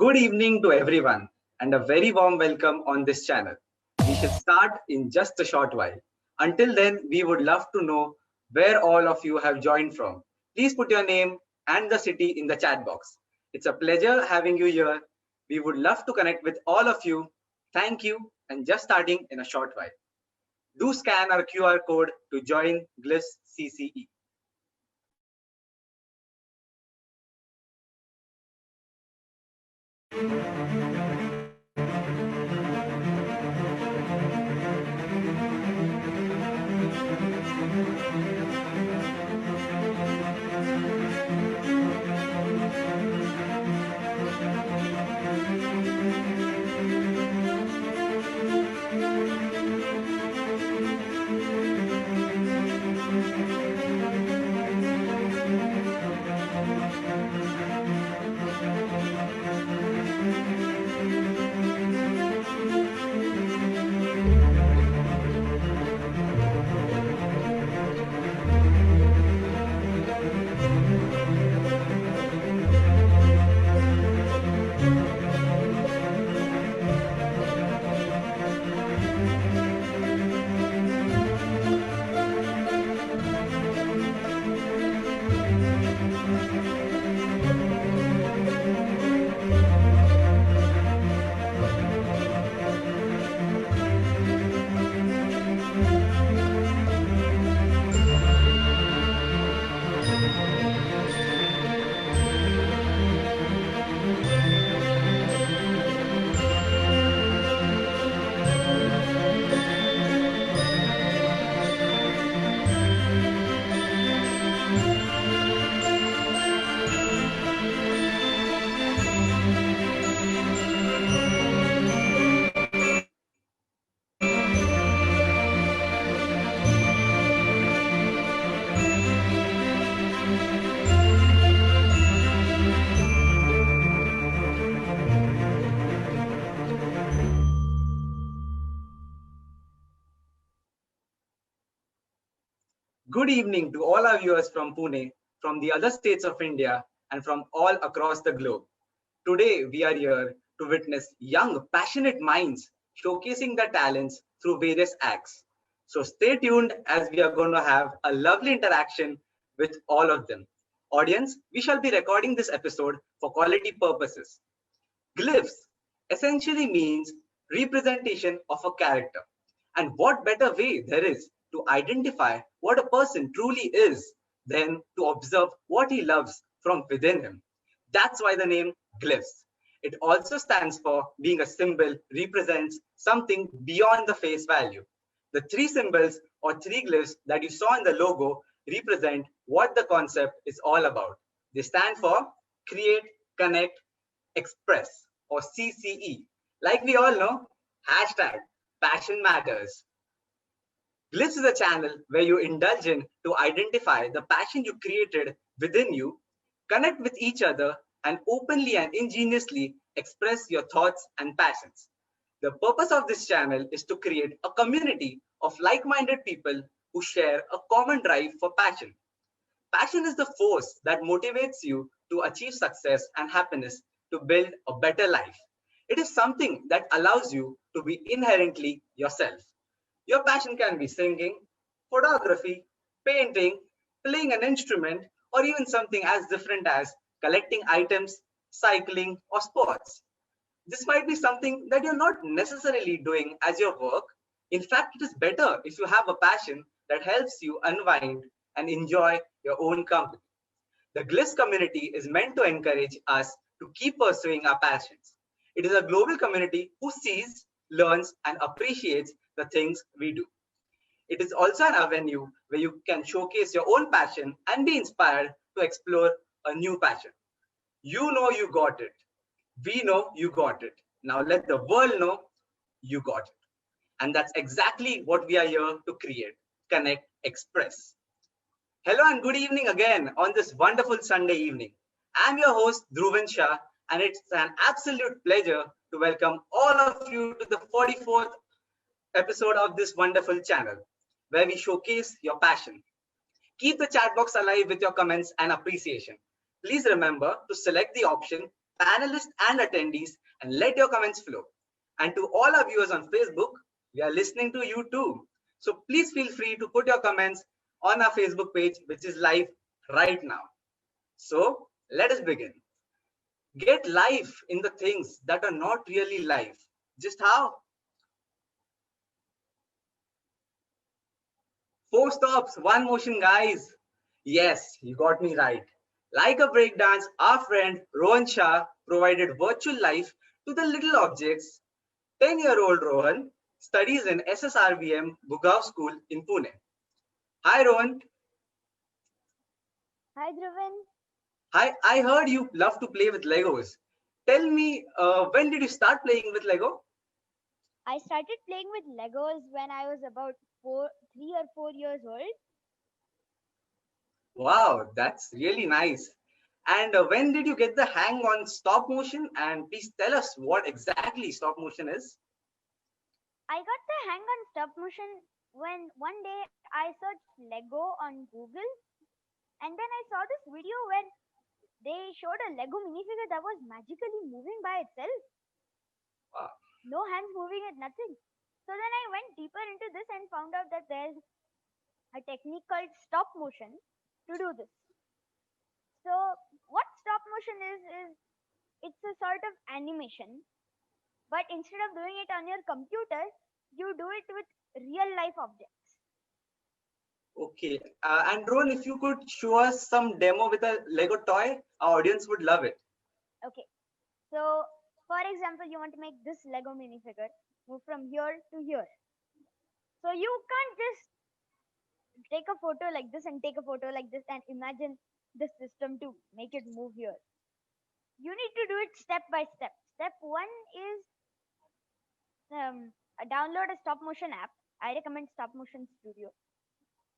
Good evening to everyone and a very warm welcome on this channel. We should start in just a short while. Until then, we would love to know where all of you have joined from. Please put your name and the city in the chat box. It's a pleasure having you here. We would love to connect with all of you. Thank you, and just starting in a short while. Do scan our QR code to join Glyphs CCE. Good evening to all our viewers from Pune, from the other states of India, and from all across the globe. Today, we are here to witness young, passionate minds showcasing their talents through various acts. So stay tuned as we are going to have a lovely interaction with all of them. Audience, we shall be recording this episode for quality purposes. Glyphs essentially means representation of a character. And what better way there is to identify what a person truly is than to observe what he loves from within him. That's why the name glyphs. It also stands for being a symbol represents something beyond the face value. The three symbols or three glyphs that you saw in the logo represent what the concept is all about. They stand for create, connect, express or CCE. Like we all know, hashtag passion matters. Glyphs is a channel where you indulge in to identify the passion you created within you, connect with each other, and openly and ingeniously express your thoughts and passions. The purpose of this channel is to create a community of like-minded people who share a common drive for passion. Passion is the force that motivates you to achieve success and happiness to build a better life. It is something that allows you to be inherently yourself. Your passion can be singing, photography, painting, playing an instrument, or even something as different as collecting items, cycling, or sports. This might be something that you're not necessarily doing as your work. In fact, it is better if you have a passion that helps you unwind and enjoy your own company. The Glyphs community is meant to encourage us to keep pursuing our passions. It is a global community who sees, learns, and appreciates the things we do. It is also an avenue where you can showcase your own passion and be inspired to explore a new passion. You know you got it. We know you got it. Now let the world know you got it. And that's exactly what we are here to create, connect, express. Hello and good evening again on this wonderful Sunday evening. I'm your host Dhruvan Shah, and it's an absolute pleasure to welcome all of you to the 44th episode of this wonderful channel, where we showcase your passion. Keep the chat box alive with your comments and appreciation. Please remember to select the option panelists and attendees, and let your comments flow. And to all our viewers on Facebook, we are listening to you too. So please feel free to put your comments on our Facebook page, which is live right now. So let us begin. Get life in the things that are not really life. Just how? 4 stops, 1 motion, guys. Yes, you got me right. Like a breakdance, our friend Rohan Shah provided virtual life to the little objects. 10-year-old Rohan studies in SSRBM Bugao School in Pune. Hi, Rohan. Hi, Dhruvan. Hi, I heard you love to play with Legos. Tell me, when did you start playing with Lego? I started playing with Legos when I was about 3 or 4 years old. Wow, that's really nice. And when did you get the hang on stop motion? And please tell us what exactly stop motion is. I got the hang on stop motion when one day I searched Lego on Google, and then I saw this video where they showed a Lego minifigure that was magically moving by itself. Wow. No hands moving it, nothing. So then I went deeper into this and found out that there's a technique called stop motion to do this. So what stop motion is it's a sort of animation, but instead of doing it on your computer, you do it with real life objects. Okay. And Ron, if you could show us some demo with a Lego toy, our audience would love it. Okay. So for example, you want to make this Lego minifigure move from here to here. So you can't just take a photo like this and take a photo like this and imagine the system to make it move here. You need to do it step by step. Step one is download a stop motion app. I recommend Stop Motion Studio.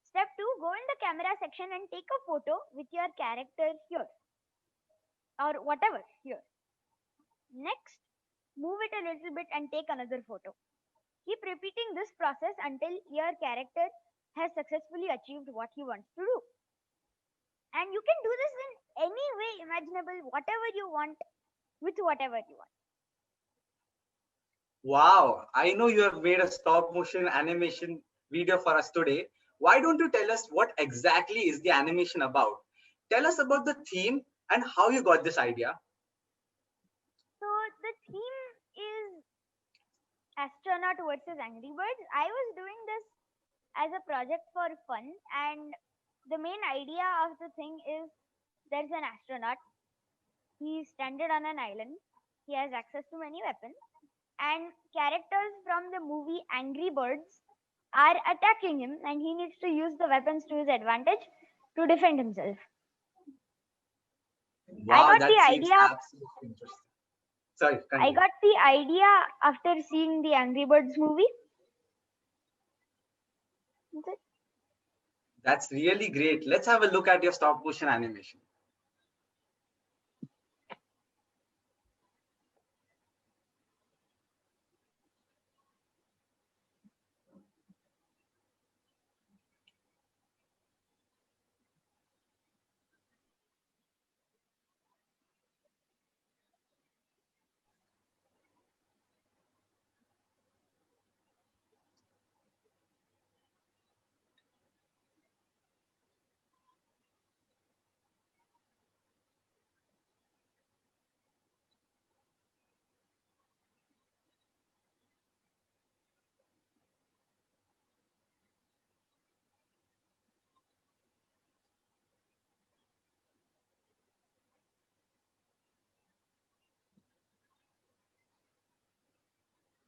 Step two, go in the camera section and take a photo with your character here or whatever here. Next, move it a little bit and take another photo. Keep repeating this process until your character has successfully achieved what he wants to do. And you can do this in any way imaginable, whatever you want, with whatever you want. Wow, I know you have made a stop motion animation video for us today. Why don't you tell us what exactly is the animation about? Tell us about the theme and how you got this idea. So the theme is astronaut versus Angry Birds. I was doing this as a project for fun, and the main idea of the thing is there's an astronaut. He's stranded on an island. He has access to many weapons, and characters from the movie Angry Birds are attacking him, and he needs to use the weapons to his advantage to defend himself. Wow, I got the idea. Absolutely interesting. Sorry, continue. I got the idea after seeing the Angry Birds movie. That's really great. Let's have a look at your stop motion animation.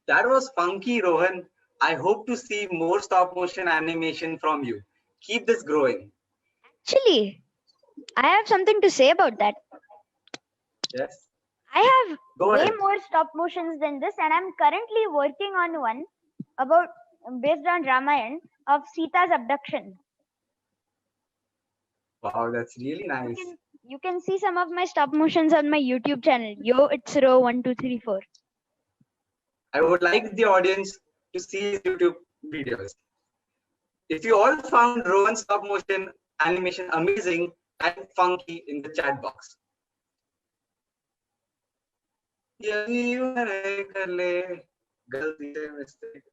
That was funky, Rohan. I hope to see more stop motion animation from you. Keep this growing. Actually, I have something to say about that. Yes. I have way more stop motions than this, and I'm currently working on one about based on Ramayana of Sita's abduction. Wow, that's really nice. You can see some of my stop motions on my YouTube channel. Yo, it's row 1234. I would like the audience to see his YouTube videos. If you all found Rohan's stop motion animation amazing, type funky in the chat box. यदि यूं है कर ले गलती से mistake.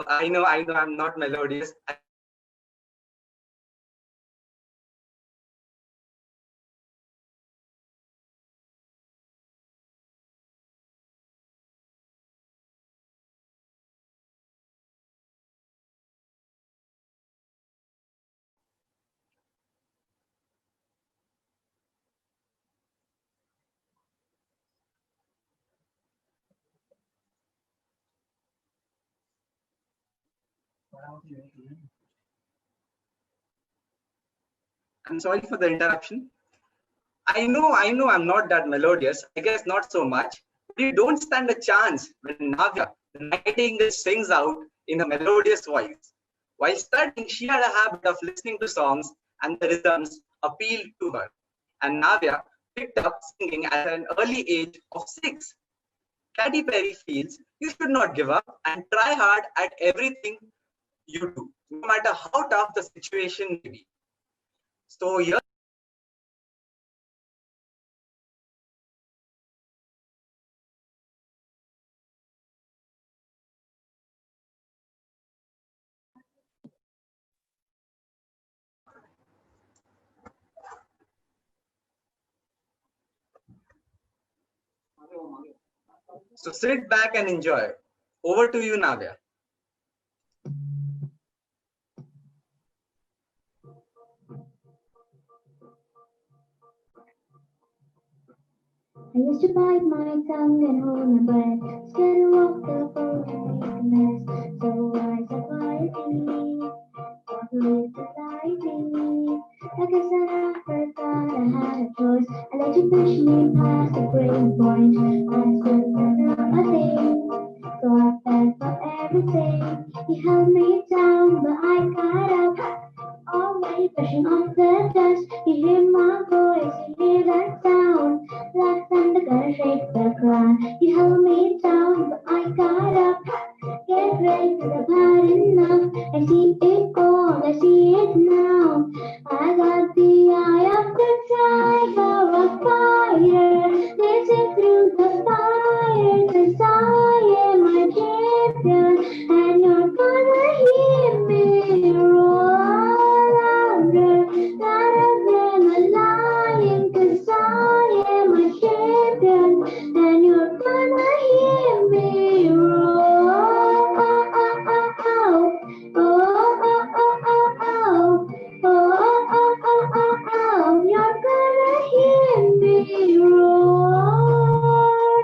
I know, I'm not melodious. I'm sorry for the interruption. I know I'm not that melodious. I guess not so much. But you don't stand a chance when Navya, the nightingale, sings out in a melodious voice. While studying, she had a habit of listening to songs, and the rhythms appealed to her. And Navya picked up singing at an early age of 6. Katy Perry feels you should not give up and try hard at everything you do, no matter how tough the situation may be. So here. So sit back and enjoy. Over to you, Navya. I used to bite my tongue and hold my breath, scared to walk the floor and make a mess. So I sat quietly, walked with society. I guess I never thought I had a choice. I let you push me past the breaking point. I stood never a thing, so I fell for everything. You held me down, but I got up. Already brushing off the dust, you hear my voice, you hear that sound. Like thunder gonna shake the ground. You held me down, but I got up. Get ready, cause I've had enough. I see it all, I see it now. I got the eye of the tiger of fire. Listen through the fire, cause I am a champion. And you're gonna hear me roar louder, louder than a lion, cause I am a champion. And you're gonna hear me roar. Oh, oh, oh, oh, oh, oh. Oh, oh, oh, oh, oh, you're gonna hear me roar.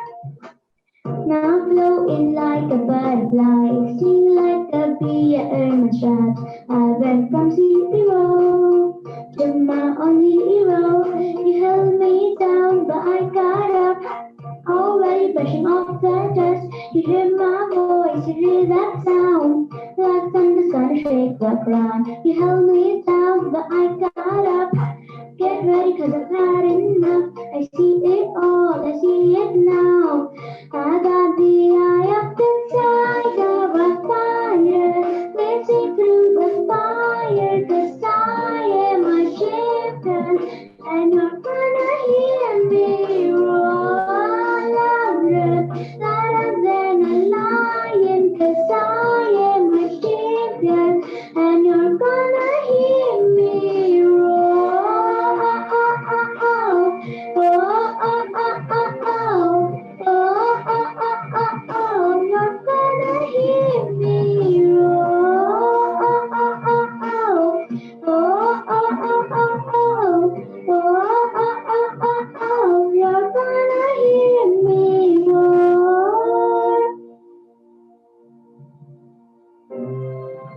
Now floating like a butterfly, sting like a bee, I earn my stripes. I went from zero to my own hero. You held me down, but I got up. Already brushing off the dust. You hear my voice, you hear that sound. Like thunder's gonna shake the ground. You held me down, but I got up. Get ready, cause I've had enough. I see it all, I see it now. I got the eye of the tiger of fire. Racing through the fire, cause I am a champion. And you're gonna hear me roar louder, louder than a lion, cause I am a champion. And you're gonna hear me roar. Oh, oh, oh, oh, oh. Oh, oh, oh, oh, oh, you're gonna hear me roar. Oh, oh, oh, oh. Oh, oh, oh, oh, oh. Oh, oh, oh, oh, oh, you're gonna hear me roar.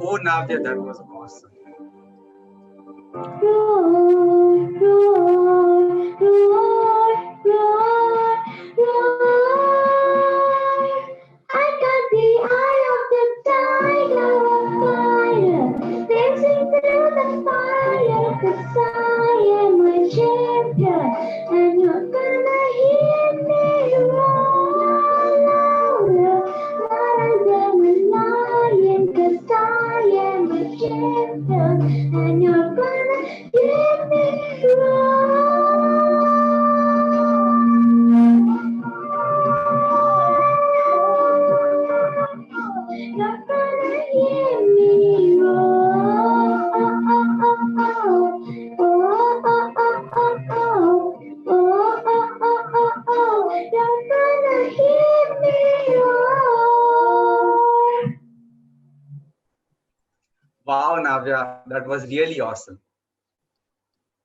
Oh, Navya, that was awesome. Roar, roar, roar, roar, roar. I got the eye of the tiger of fire, dancing through the fire, cause I am a champion, and you're gonna hear me roar louder, louder than a lion, cause I am a champion, and you're gonna hear me roar. Navya. That was really awesome.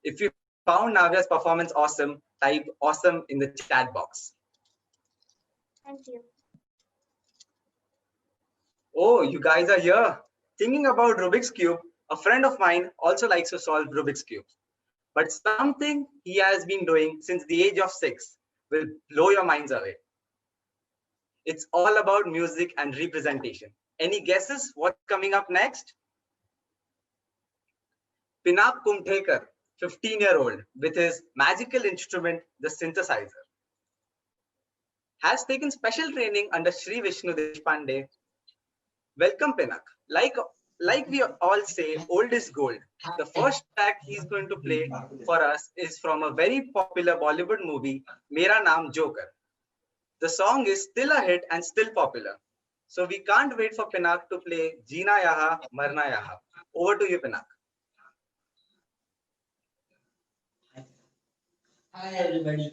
If you found Navya's performance awesome, type awesome in the chat box. Thank you. Oh, you guys are here. Thinking about Rubik's Cube, a friend of mine also likes to solve Rubik's Cube. But something he has been doing since the age of 6 will blow your minds away. It's all about music and representation. Any guesses what's coming up next? Pinak Kumthekar, 15-year-old, with his magical instrument, the synthesizer, has taken special training under Sri Vishnu Deshpande. Welcome, Pinak. Like we all say, old is gold. The first track he's going to play for us is from a very popular Bollywood movie, Mera Naam Joker. The song is still a hit and still popular. So we can't wait for Pinak to play Jeena Yaha, Marna Yaha. Over to you, Pinak. Hi everybody.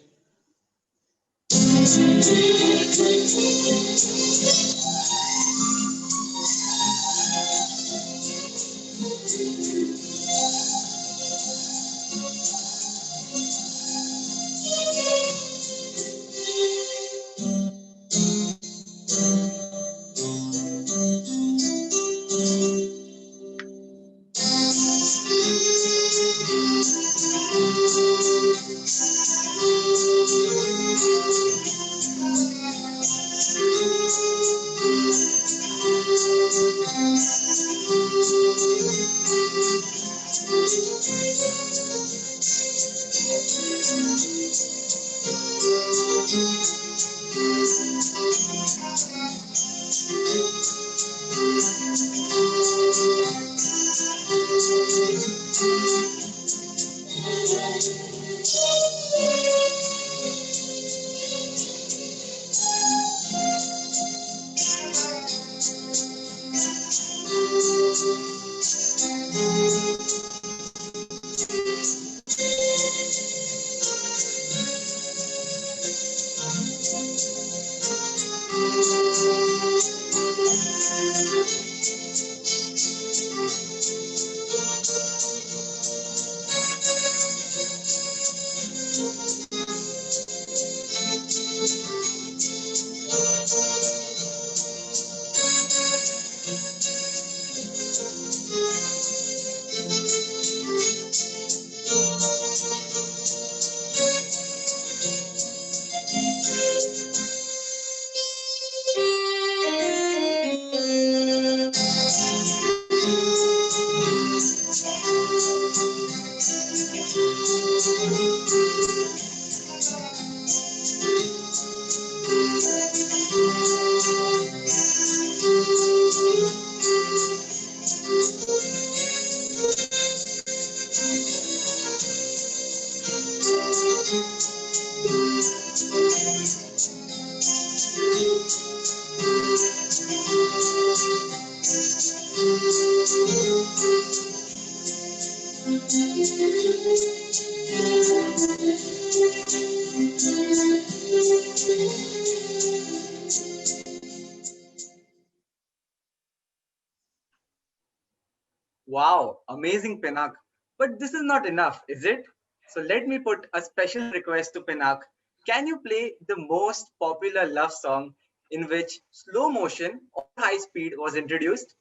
Wow, amazing, Pinak. But this is not enough, is it? So let me put a special request to Pinak. Can you play the most popular love song in which slow motion or high speed was introduced?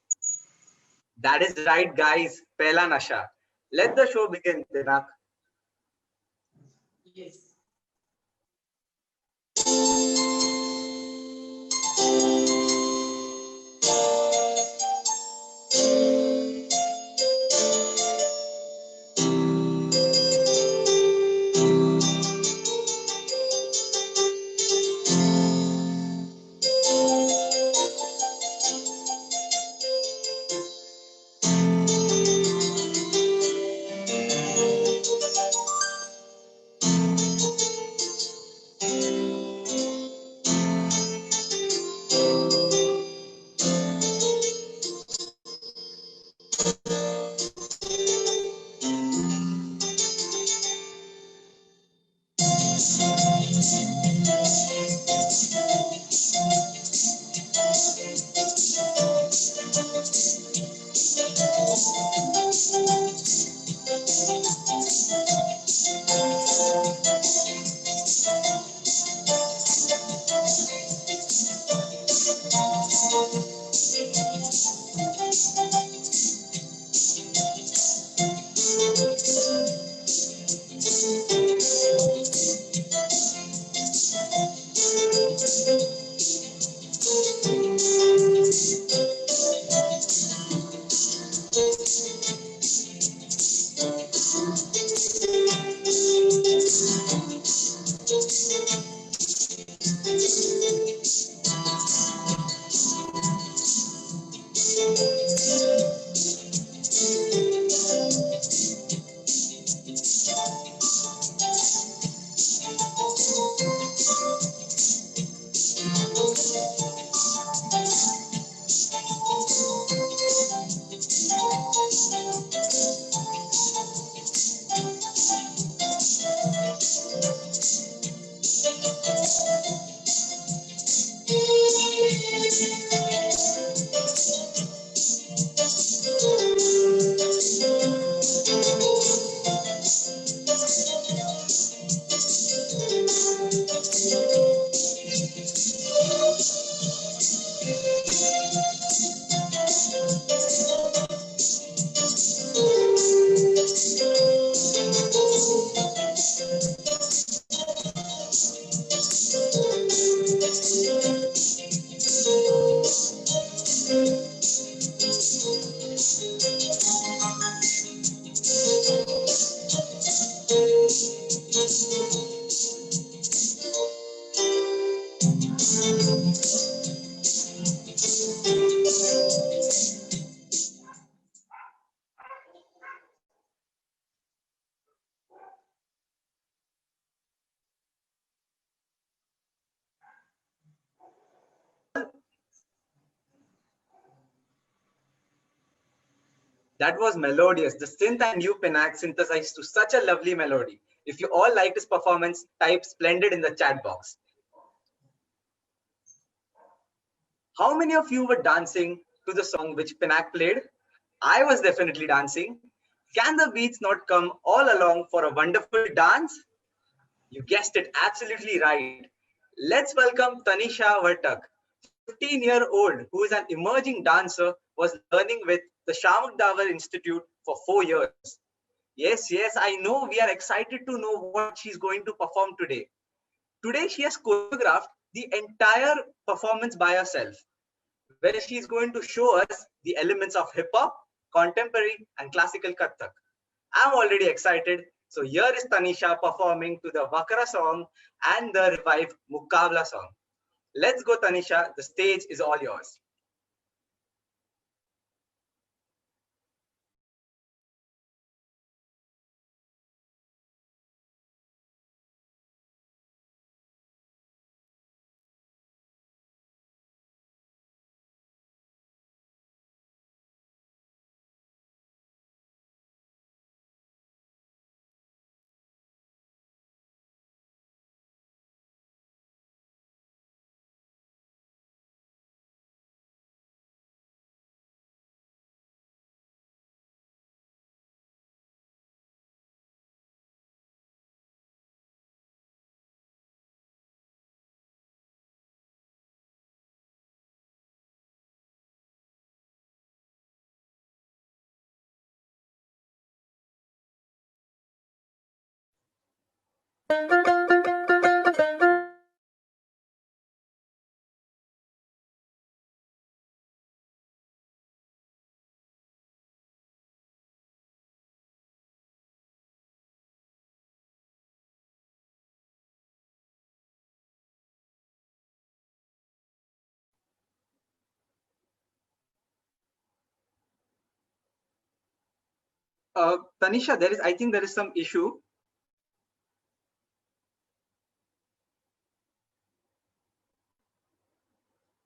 That is right, guys. Pehla Nasha. Let the show begin, Pinak. Yes. That was melodious. The synth and new Pinac synthesized to such a lovely melody. If you all liked his performance, type splendid in the chat box. How many of you were dancing to the song which Pinac played? I was definitely dancing. Can the beats not come all along for a wonderful dance? You guessed it, absolutely right. Let's welcome Tanisha Vartak, 15-year-old who is an emerging dancer, was learning with the Shamak Davar Institute for 4 years. Yes, I know we are excited to know what she's going to perform today. Today, she has choreographed the entire performance by herself, where she's going to show us the elements of hip-hop, contemporary, and classical Kathak. I'm already excited. So here is Tanisha performing to the Vakra song and the revived Mukabla song. Let's go, Tanisha. The stage is all yours. Tanisha, I think there is some issue.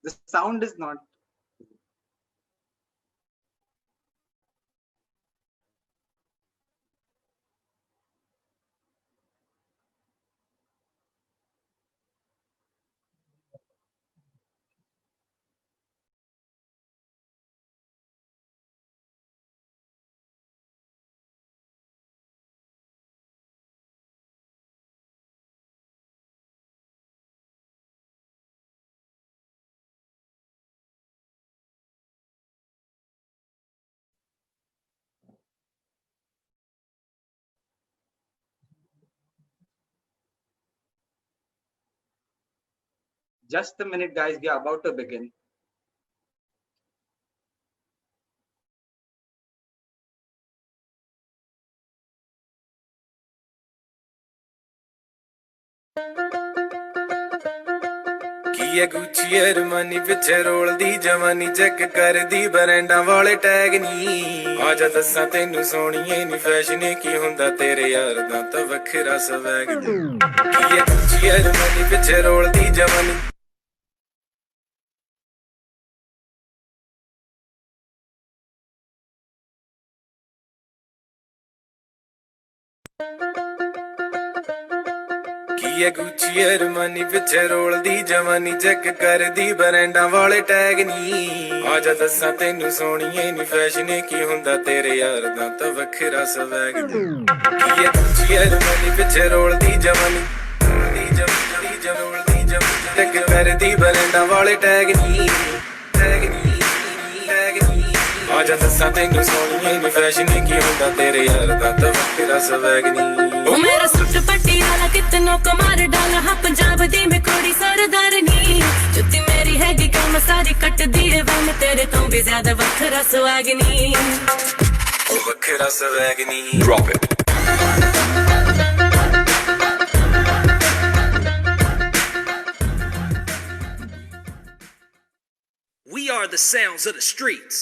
The sound is not. Just a minute, guys. We are about to begin. ਕੀ ਐ ਗੁੱਚੀ ਅਰਮਾਨੀ ਪਿੱਛੇ ਰੋਲਦੀ ਜਵਾਨੀ check ਕਰਦੀ ਬਰੈਂਡਾਂ ਵਾਲੇ tag ਨੀ ਆ ਜਾ ਦੱਸਾਂ ਤੈਨੂੰ ਸੋਹਣੀਏ ਨੀ ਫੈਸ਼ਨ ਕੀ ਹੁੰਦਾ ਤੇਰੇ ਯਾਰ ਦਾ ਤਾਂ ਵੱਖਰਾ ਸਵੈਗ ਕੀ ਐ ਗੁੱਚੀ ਅਰਮਾਨੀ ਪਿੱਛੇ ਰੋਲਦੀ ਜਵਾਨੀ ਕੀ ਐ ਗੁੱਚੀ ਅਰਮਾਨੀ ਪਿੱਛੇ ਰੋਲਦੀ ਜਵਾਨੀ ਚੈੱਕ ਕਰਦੀ ਬਰੈਂਡਾਂ ਵਾਲੇ ਟੈਗ ਨੀ ਆ ਜਾ ਦੱਸਾਂ ਤੈਨੂੰ ਸੋਹਣੀਏ ਨੀ ਫੈਸ਼ਨ ਕੀ ਹੁੰਦਾ ਤੇਰੇ ਯਾਰ ਦਾ ਤਾਂ ਵੱਖਰਾ ਸਵੈਗ ਕੀ ਐ ਗੁੱਚੀ ਅਰਮਾਨੀ ਪਿੱਛੇ ਰੋਲਦੀ ਜਵਾਨੀ ਚੈੱਕ ਕਰਦੀ ਬਰੈਂਡਾਂ ਵਾਲੇ ਟੈਗ ਨੀ ਆ ਜਾ ਦੱਸਾਂ ਤੈਨੂੰ ਸੋਹਣੀਏ ਨੀ ਫੈਸ਼ਨ ਕੀ ਹੁੰਦਾ ਤੇਰੇ ਯਾਰ ਦਾ ਤਾਂ ਵੱਖਰਾ ਸਵੈਗ ਨੀ ਉਹ ਮੇਰਾ ਸੁੱਟ ਪਟਿਆਲਾ ਕਿਤਨੋਂ ਕਮਾਰ ਡਾਲਾ ਹਾਂ ਪੰਜਾਬ ਦੀ ਮੈਂ ਕੁੜੀ ਸਰਦਾਰਨੀ ਜੁੱਤੀ ਮੇਰੀ ਹੈਗੀ ਕੰਮ ਸਾਰੀ ਕੱਟਦੀ ਏ ਵੰਨ ਤੇਰੇ ਤੋਂ ਵੀ ਜ਼ਿਆਦਾ ਵੱਖਰਾ ਸਵੈਗ ਨੀ ਉਹ ਵੱਖਰਾ ਸਵੈਗ ਨੀ drop it We are the sounds of the streets.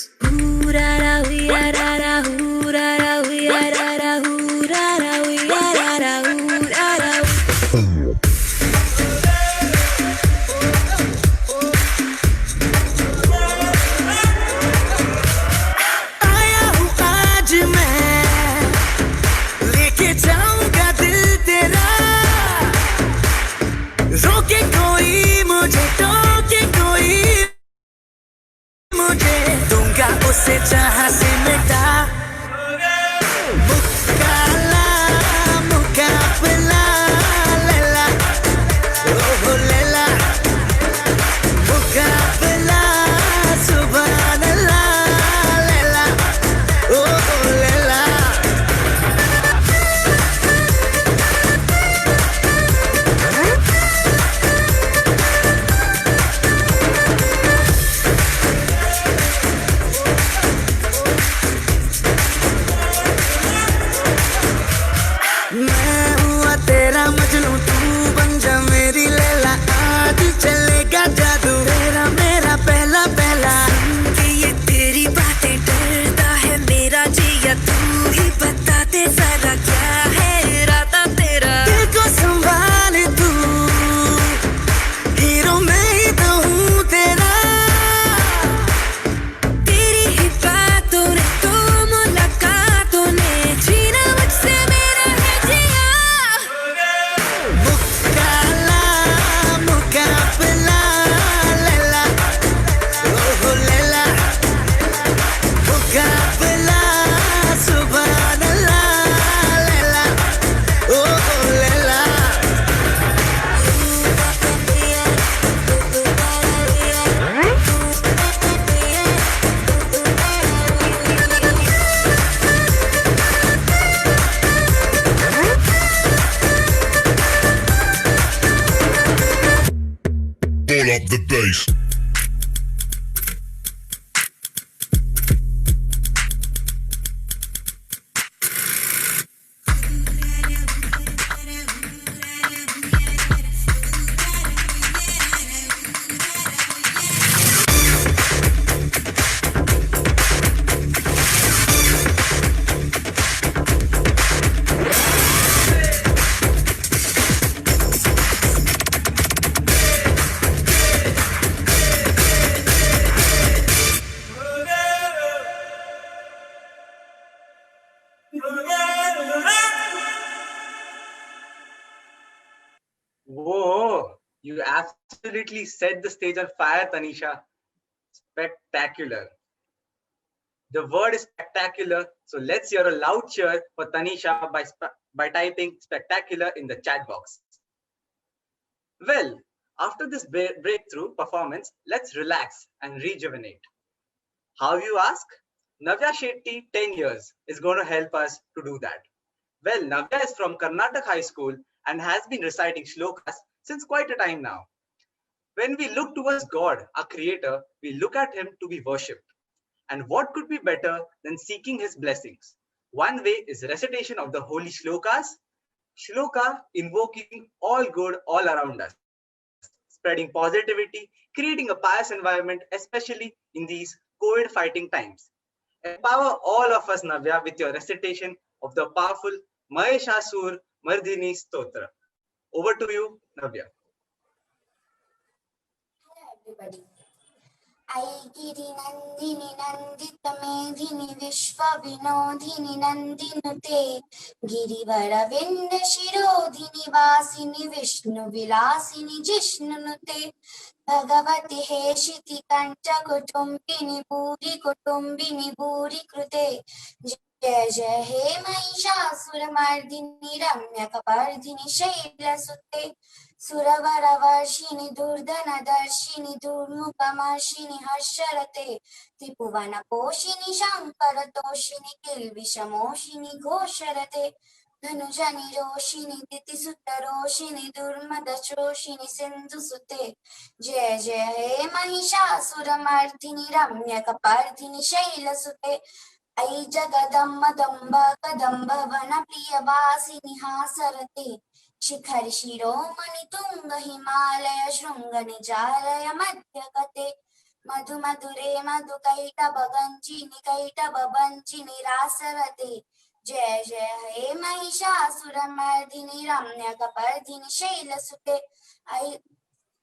दे जरा क्या है इरादा तेरा दिल को संभाले तू हीरो मैं ही तो हूँ तेरा तेरी ही बातों ने तो मुलाकातों ने जीना मुझसे मेरा है जिया मुकाला मुकाबला लैला ओहो लैला मुकाबला सुभान अल्लाह लैला ओहो Laila Pull up the bass. Whoa, you absolutely set the stage on fire, Tanisha. Spectacular. The word is spectacular, so let's hear a loud cheer for Tanisha by typing spectacular in the chat box. Well, after this breakthrough performance, let's relax and rejuvenate. How you ask? Navya Shetty, 10 years, is going to help us to do that. Well, Navya is from Karnataka High School and has been reciting shlokas since quite a time now. When we look towards God, our creator, we look at him to be worshipped. And what could be better than seeking his blessings? One way is recitation of the holy shlokas. Shloka invoking all good all around us, spreading positivity, creating a pious environment, especially in these COVID fighting times. Empower all of us, Navya, with your recitation of the powerful Mahishasur Mardini Stotra. Over to you, Navya. Hello, everybody. Aigiri Nandini Nandita Medhini Vishwa Vinodhini Nandinute Girivara Vinda Shirodhini Vasini Vishnu Vilasini Jishnunute Bhagavati Heshiti Kanta Kutumbini Buri Krute Jai Jai He Mahishasura Mardini Ramya Kapardhini Shaila Sute Suravaravarshini Durdana Darshini Durmukamarshini Harsharate Tripuvana Poshini Shankaratoshini Kilvishamoshini Gosharate Dhanujani Roshini Titisutta Roshini Durmadasroshini Sindhusute Jai Jai He Mahishasura Mardhini Ramya Kapardhini Shaila Sute Ai Jagadamba Damba Kadamba Vana Priya Vasini Hasarate शिखर शिरोमणि तुंग हिमालय शृंग निजालय मध्य कते मधु मधुरे मधु कैटभ गंचिनि कैटभ बंचिनि रासरते जय जय हे महिषासुर मर्दिनि रम्य कपर्दिनि शैलसुते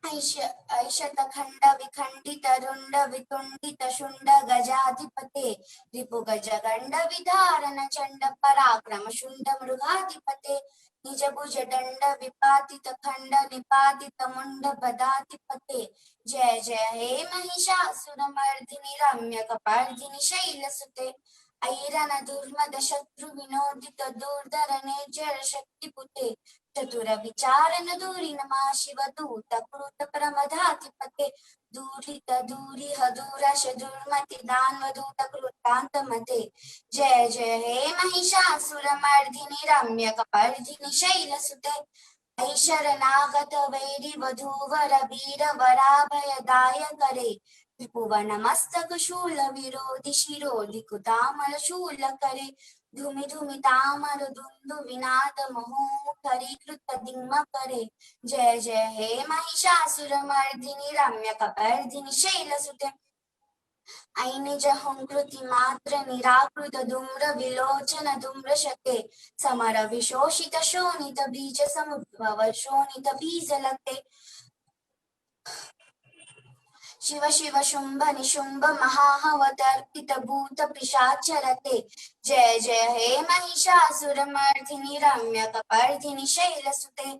ऐशतखंड विखंडित रुंड वितुंडित शुंड गजाधिपते रिपु गजगंड विधारण चंड पराक्रम शुंड मृगाधिपते निज भुज दंड विपातित खंड निपातित मुंड बदाधिपते जय जय हे महिषासुर मर्दिनि रम्य कपर्दिनि शैलसुते ऐरन दुर्मद शत्रु विनोदित दूरधरणे जर शक्तिपुते चतुर विचारन दूरी नमा शिव दूत कृत प्रमदाधिपते दूरित दूरिह दूरश दुर्मति दानवदूत कृतांत मते जय जय हे महिषासुर मर्दिनि रम्य कपर्दिनि शैलसुते ऐशरनागत वैरि वधूवर वीर वराभय दाय करे त्रिभुवन मस्तक शूल विरोधि शिरोधि कुतामल शूल करे धूमि धूमि तामर दुंदु विनाद महोमुखरी कृत दिग्म करे जय जय हे महिषासुर मर्दिनि रम्य कपर्दिनि शैलसुते ऐनिज हुंकृति मात्र निराकृत धूम्र विलोचन धूम्रशते समर विशोषित शोणित बीज समुद्भव शोणित बीज लते शिव शिव शुंभ निशुंभ महाहवतर्पित भूत पिशाचरते जय जय हे महिषासुरमर्दिनि रम्य कपर्दिनि शैलसुते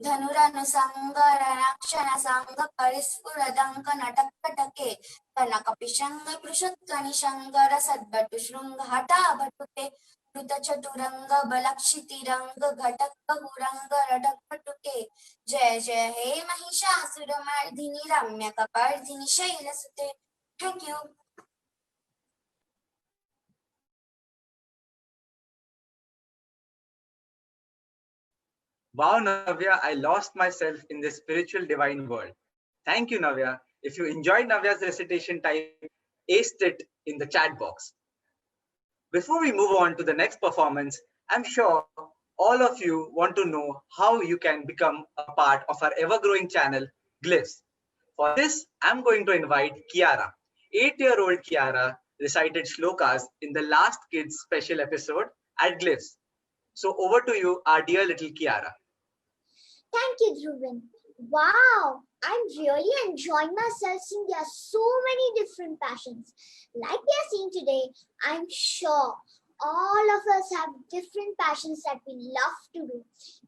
धनुरनुसंगर रक्षण संग परिस्फुरदंक नटकटके कनक पिशंग पृषुत्क निशंगर सद्भटु शृंग हटा भटुते कृत चतुरंग बलक्षितिरंग घटक बहुरंग रटक भटुते जय जय हे महिषासुरमर्दिनि रम्य कपर्दिनि शैलसुते. Thank you. Wow, Navya, I lost myself in this spiritual divine world. Thank you, Navya. If you enjoyed Navya's recitation, type aced it in the chat box. Before we move on to the next performance, I'm sure all of you want to know how you can become a part of our ever-growing channel, Glyphs. For this, I'm going to invite Kiara. 8-year-old Kiara recited shlokas in the last kids special episode at Glyphs. So over to you, our dear little Kiara. Thank you, Dhruvan. Wow, I'm really enjoying myself seeing there are so many different passions. Like we are seeing today, I'm sure all of us have different passions that we love to do.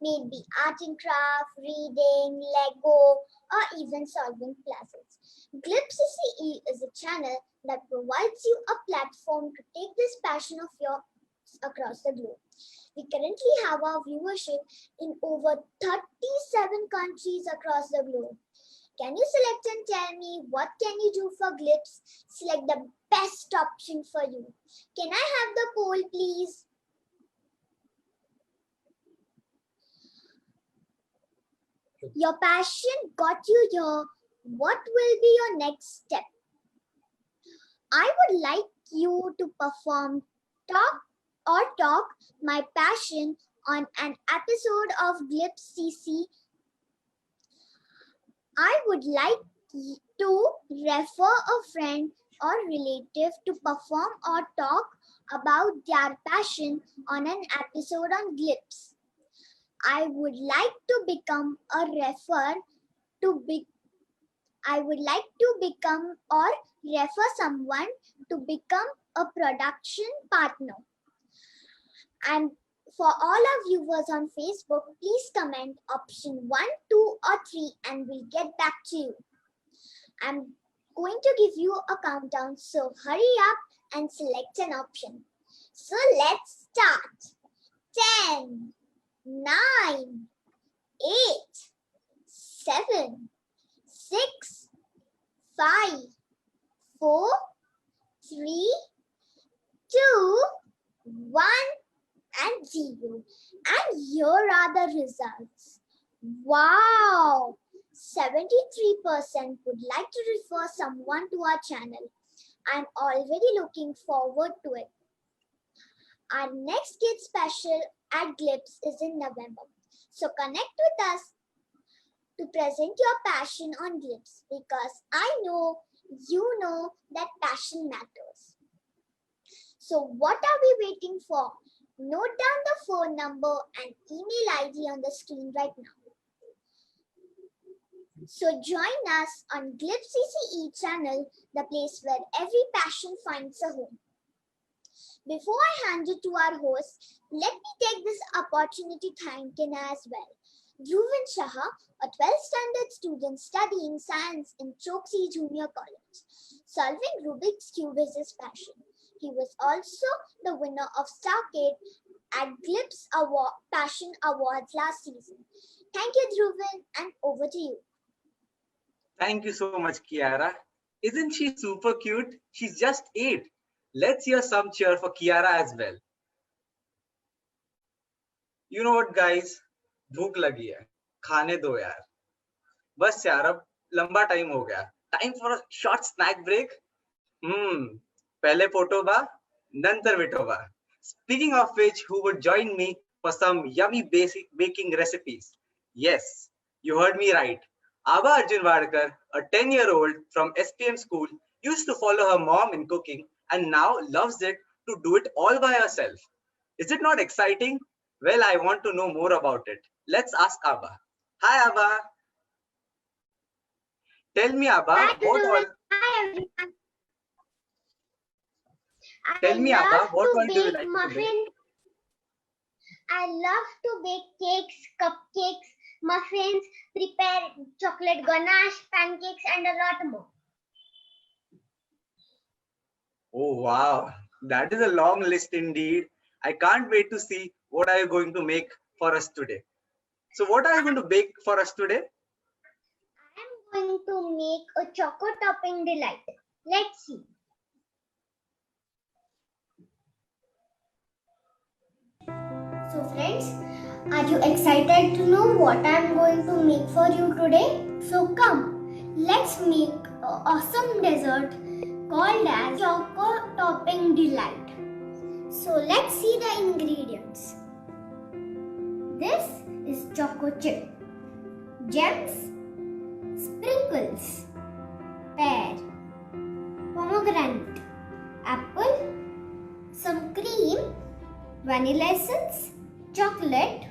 Maybe art and craft, reading, Lego, or even solving puzzles. Glips is a channel that provides you a platform to take this passion of yours across the globe. We currently have our viewership in over 37 countries across the globe. Can you select and tell me what can you do for Glips? Select the best option for you. Can I have the poll, please? Your passion got you here. What will be your next step? I would like you to perform talk my passion on an episode of Glips CC. I would like to refer a friend or relative to perform or talk about their passion on an episode on Glips. I would like to become a I would like to become or refer someone to become a production partner. And for all our viewers on Facebook, please comment option 1, 2 or 3 and we'll get back to you. I'm going to give you a countdown, so hurry up and select an option. So let's start. 10, 9, 8, 7, 6, 5, 4, 3, 2, 1 and 0. And here are the results. Wow! 73% would like to refer someone to our channel. I'm already looking forward to it. Our next Kids Special at Glips is in November. So connect with us to present your passion on Glips because I know you know that passion matters. So what are we waiting for? Note down the phone number and email ID on the screen right now. So join us on Glips CCE channel, the place where every passion finds a home. Before I hand it to our host, let me take this opportunity to thank him as well. Dhruvan Shah, a 12th standard student studying science in Choksi Junior College. Solving Rubik's Cube is his passion. He was also the winner of Stargate at Glips Passion Awards last season. Thank you, Dhruvan, and over to you. Thank you so much, Kiara. Isn't she super cute? She's just 8. Let's hear some cheer for Kiara as well. You know what, guys? भूख लगी है, खाने दो यार. बस यार, अब लंबा टाइम हो गया. Time for a short snack break. पहले फोटो बा, नंतर Vitoba. Speaking of which, who would join me for some yummy basic baking recipes? Yes, you heard me right. Aba Arjun Wadkar, a 10-year-old from SPM school, used to follow her mom in cooking and now loves it to do it all by herself. Is it not exciting? Well, I want to know more about it. Let's ask Abba. Hi, Abba. Tell me, Abba, Hi, what all? Dhruv. Hi, everyone. I Tell me, Abba, love what to all do you bake like to bake? muffins. I love to bake cakes, cupcakes, muffins, prepare chocolate ganache, pancakes, and a lot more. Oh, wow. That is a long list indeed. I can't wait to see what are you going to make for us today. So what are you going to bake for us today? I am going to make a choco topping delight. Let's see. So friends, are you excited to know what I am going to make for you today? So come, let's make an awesome dessert called as choco topping delight. So let's see the ingredients. This is choco chip, gems, sprinkles, pear, pomegranate, apple, some cream, vanilla essence, chocolate.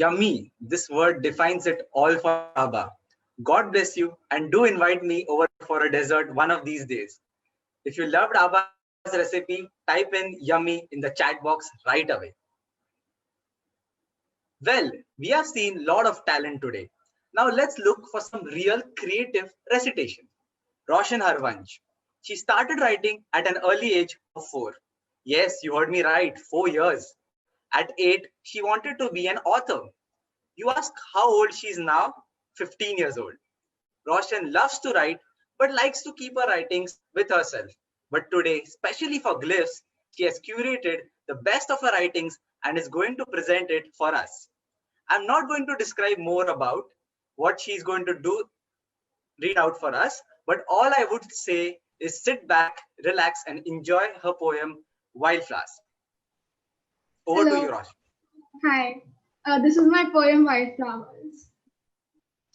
Yummy. This word defines it all for Abba. God bless you and do invite me over for a dessert one of these days. If you loved Abba's recipe, type in yummy in the chat box right away. Well, we have seen a lot of talent today. Now let's look for some real creative recitation. Roshan Harvansh, She started writing at an early age of 4. Yes, you heard me right, 4 years. At 8, she wanted to be an author. You ask how old she is now? 15 years old. Roshan loves to write but likes to keep her writings with herself. But today, especially for glyphs, she has curated the best of her writings and is going to present it for us. I'm not going to describe more about what she's going to do, read out for us, but all I would say is sit back, relax, and enjoy her poem, Wildflowers. Over to Hello. you, Roshan. Hi. This is my poem Wildflowers.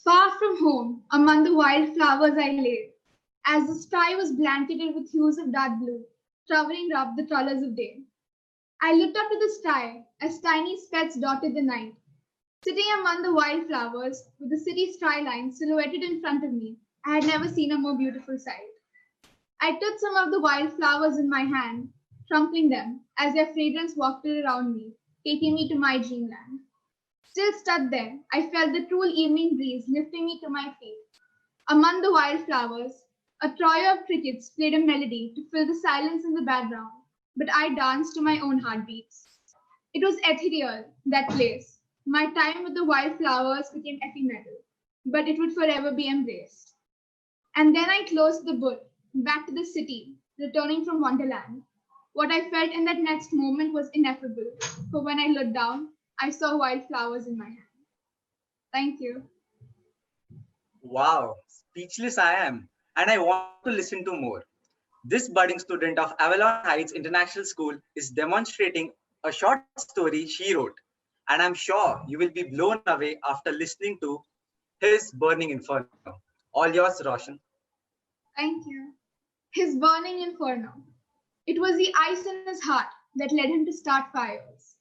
Far from home, among the wildflowers I lay, as the sky was blanketed with hues of dark blue, covering up the colors of day. I looked up to the sky as tiny specks dotted the night. Sitting among the wildflowers, with the city skyline silhouetted in front of me, I had never seen a more beautiful sight. I took some of the wildflowers in my hand, crumpling them as their fragrance wafted around me, taking me to my dreamland. Still stuck there, I felt the cool evening breeze lifting me to my feet. Among the wildflowers, a trio of crickets played a melody to fill the silence in the background, but I danced to my own heartbeats. It was ethereal, that place. My time with the wildflowers became ephemeral, but it would forever be embraced. And then I closed the book, back to the city, returning from Wonderland. What I felt in that next moment was ineffable, for when I looked down, I saw wildflowers in my hand. Thank you. Wow, speechless I am, and I want to listen to more. This budding student of Avalon Heights International School is demonstrating a short story she wrote, and I'm sure you will be blown away after listening to his Burning Inferno. All yours, Roshan. Thank you. His burning inferno. It was the ice in his heart that led him to start fires.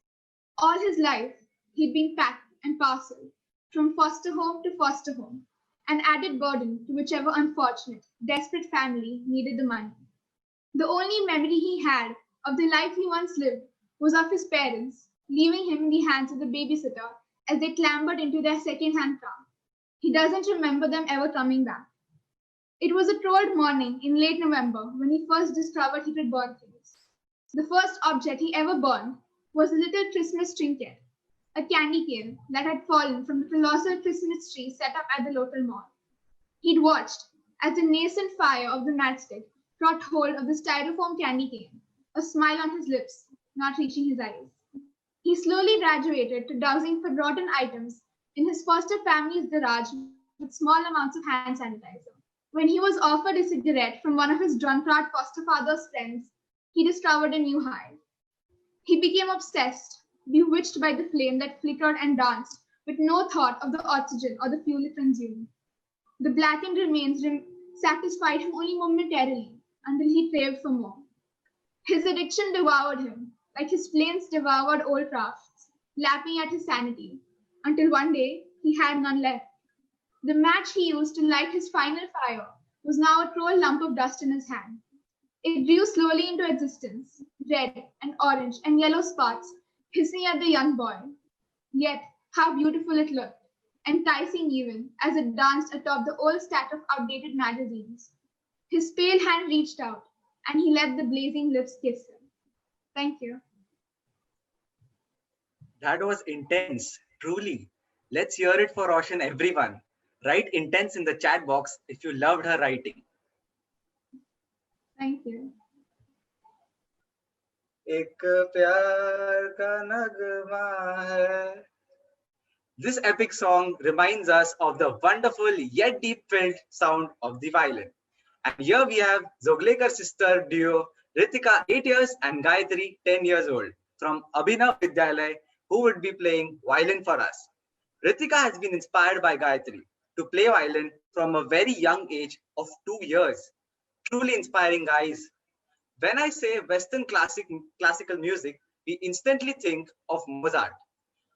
All his life, he'd been packed and parceled from foster home to foster home, an added burden to whichever unfortunate, desperate family needed the money. The only memory he had of the life he once lived was of his parents, leaving him in the hands of the babysitter as they clambered into their second-hand car. He doesn't remember them ever coming back. It was a cold morning in late November when he first discovered he could burn things. The first object he ever burned was a little Christmas trinket, a candy cane that had fallen from the colossal Christmas tree set up at the local mall. He'd watched as the nascent fire of the matchstick caught hold of the styrofoam candy cane, a smile on his lips, not reaching his eyes. He slowly graduated to dousing forgotten items in his foster family's garage with small amounts of hand sanitizer. When he was offered a cigarette from one of his drunkard foster father's friends, he discovered a new high. He became obsessed, bewitched by the flame that flickered and danced with no thought of the oxygen or the fuel it consumed. The blackened remains satisfied him only momentarily until he craved for more. His addiction devoured him, like his flames devoured old crafts, lapping at his sanity, until one day he had none left. The match he used to light his final fire was now a cold lump of dust in his hand. It grew slowly into existence, red and orange and yellow sparks hissing at the young boy. Yet, how beautiful it looked, enticing even as it danced atop the old stack of outdated magazines. His pale hand reached out, and he let the blazing lips kiss him. Thank you. That was intense, truly. Let's hear it for Roshan, everyone. Write intense in the chat box if you loved her writing. Thank you. एक प्यार का नगमा है. This epic song reminds us of the wonderful yet deep-filled sound of the violin. And here we have Zoglekar sister duo Ritika, 8 years, and Gayatri, 10 years old, from Abhinav Vidyalaya, who would be playing violin for us. Ritika has been inspired by Gayatri to play violin from a very young age of 2 years. Truly inspiring, guys. When I say Western classical music, we instantly think of Mozart.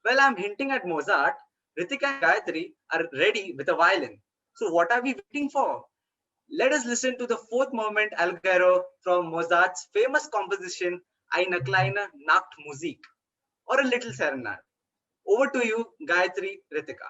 Well, I'm hinting at Mozart. Ritika and Gayatri are ready with a violin. So what are we waiting for? Let us listen to the fourth movement Allegro from Mozart's famous composition Eine kleine Nachtmusik, or a little serenade. Over to you, Gayatri, Ritika.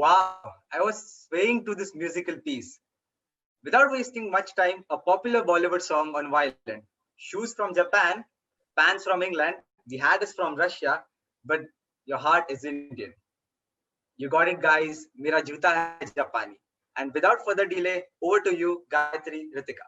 Wow, I was swaying to this musical piece. Without wasting much time, a popular Bollywood song on violin. Shoes from Japan, pants from England, the hat is from Russia, but your heart is Indian. You got it, guys. Mera juta hai Japani. And without further delay, over to you, Gayatri, Ritika.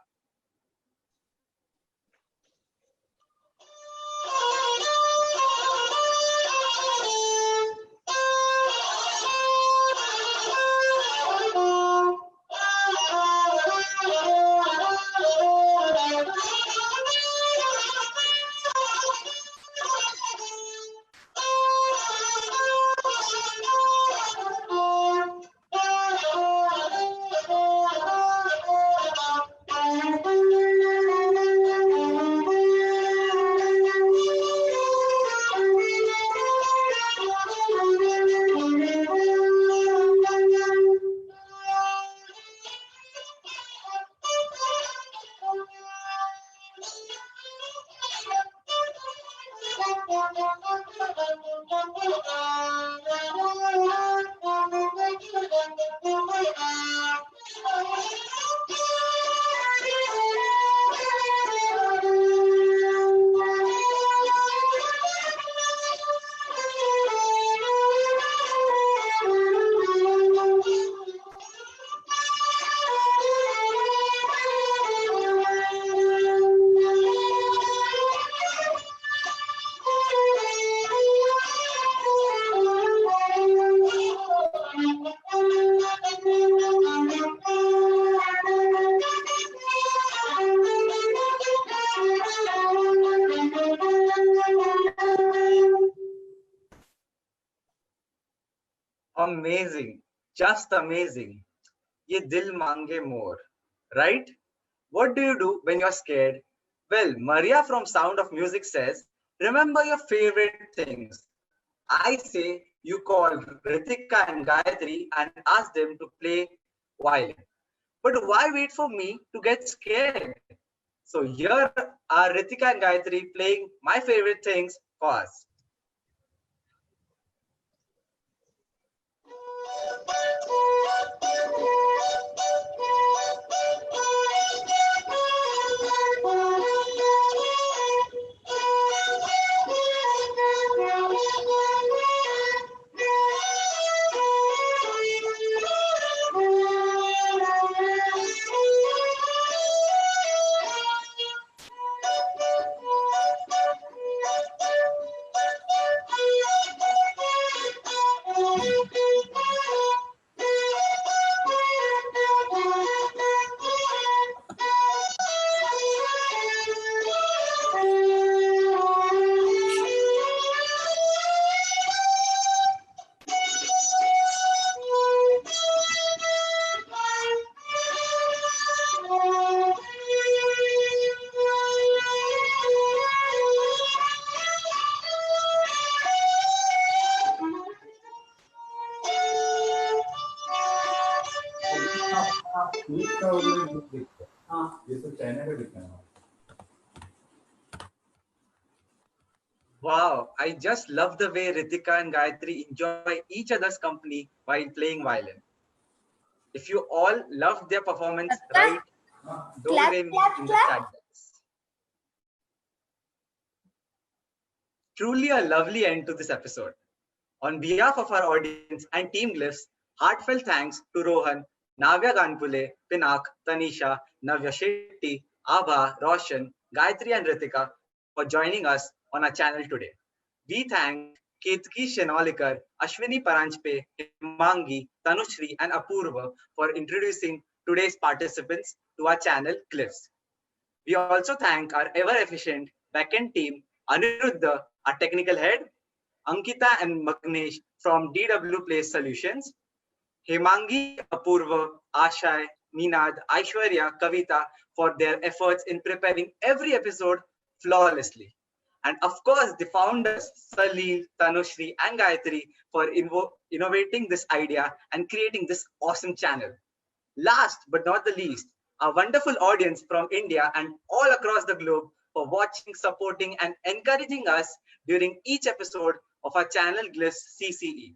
Amazing. Just amazing. Ye dil mange more. Right? What do you do when you're scared? Well, Maria from Sound of Music says, remember your favorite things. I say you call Ritika and Gayatri and ask them to play violin. But why wait for me to get scared? So here are Ritika and Gayatri playing my favorite things for us. Wow, I just love the way Ritika and Gayatri enjoy each other's company while playing violin. If you all loved their performance, write Do Clap, Re Mi clap, in the clap. chat box. Truly a lovely end to this episode. On behalf of our audience and Team Glyphs, heartfelt thanks to Rohan, Navya Ganpule, Pinak, Tanisha, Navya Shetty, Abha, Roshan, Gayatri and Ritika for joining us on our channel today. We thank Ketki Shenolikar, Ashwini Paranjpe, Himangi, Tanushri and Apurva for introducing today's participants to our channel Glyphs. We also thank our ever-efficient backend team, Aniruddha, our technical head, Ankita and Magnesh from DW Place Solutions, Hemangi, Apurva, Ashai, Ninad, Aishwarya, Kavita for their efforts in preparing every episode flawlessly. And of course, the founders, Salil, Tanushri, and Gayatri for innovating this idea and creating this awesome channel. Last but not the least, our wonderful audience from India and all across the globe for watching, supporting, and encouraging us during each episode of our channel Glyphs CCE.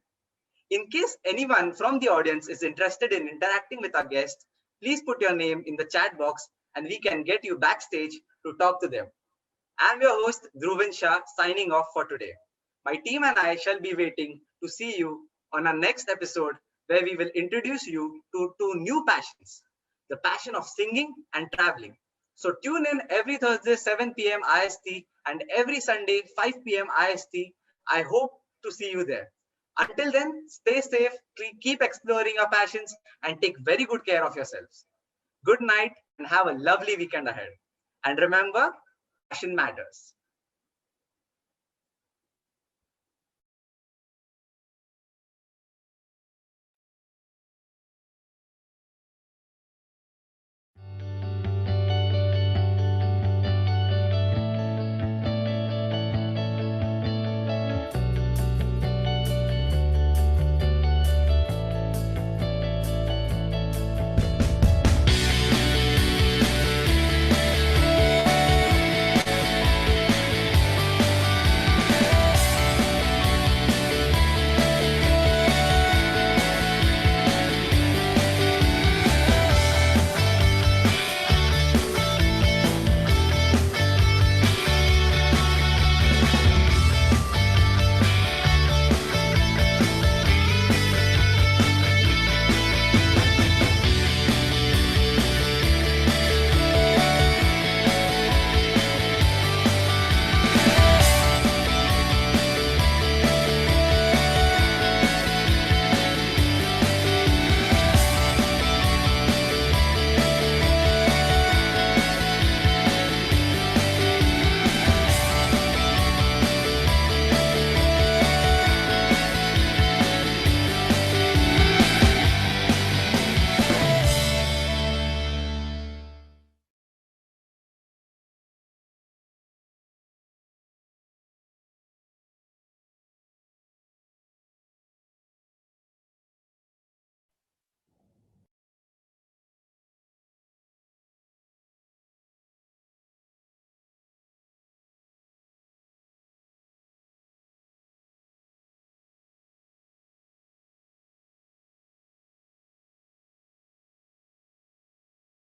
In case anyone from the audience is interested in interacting with our guests, please put your name in the chat box and we can get you backstage to talk to them. I'm your host, Dhruvin Shah, signing off for today. My team and I shall be waiting to see you on our next episode where we will introduce you to two new passions, the passion of singing and traveling. So tune in every Thursday 7 p.m. IST and every Sunday 5 p.m. IST. I hope to see you there. Until then, stay safe, keep exploring your passions, and take very good care of yourselves. Good night and have a lovely weekend ahead. And remember, passion matters.